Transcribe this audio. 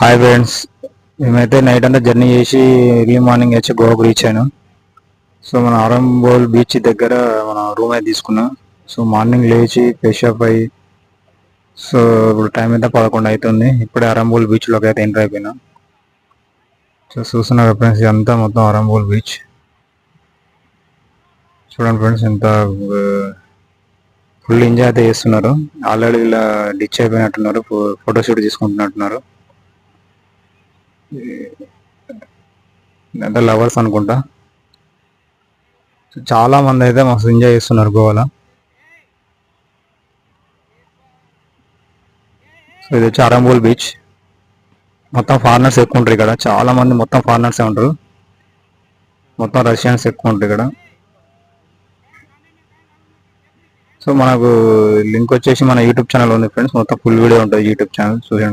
Hi friends, మేమైతే night అంతా journey చేసి ఎర్లీ మార్నింగ్ వచ్చి గోవాకు రీచ్ అయ్యాను. సో మన ఆరంబోల్ బీచ్ దగ్గర మన రూమ్ అయితే తీసుకున్నాం. సో మార్నింగ్ లేచి ఫ్రెష్ అప్ అయ్యి, సో ఇప్పుడు టైం అయితే 11 అవుతుంది. ఇప్పుడే ఆరంబోల్ బీచ్లోకి అయితే ఎంటర్ అయిపోయినా. సో చూస్తున్నారు ఫ్రెండ్స్, ఇదంతా మొత్తం ఆరంబోల్ బీచ్. చూడండి ఫ్రెండ్స్, ఎంత ఫుల్ ఎంజాయ్ అయితే చేస్తున్నారు. ఆల్రెడీ ఇలా డిచ్ అయిపోయినట్టున్నారు, ఫోటోషూట్ తీసుకుంటున్నట్టున్నారు. అంటే లవర్స్ అనుకుంటా. చాలా మంది అయితే మస్తు ఎంజాయ్ చేస్తున్నారు గోవాలో. సో ఇది వచ్చి ఆరంబోల్ బీచ్. మొత్తం ఫారినర్స్ ఎక్కువ ఉంటారు ఇక్కడ. చాలా మంది మొత్తం ఫారినర్సే ఉంటారు. మొత్తం రష్యన్స్ ఎక్కువ ఉంటారు ఇక్కడ. సో మనకు లింక్ వచ్చేసి మన యూట్యూబ్ ఛానల్ ఉంది ఫ్రెండ్స్. మొత్తం ఫుల్ వీడియో ఉంటుంది యూట్యూబ్ ఛానల్, చూడండి.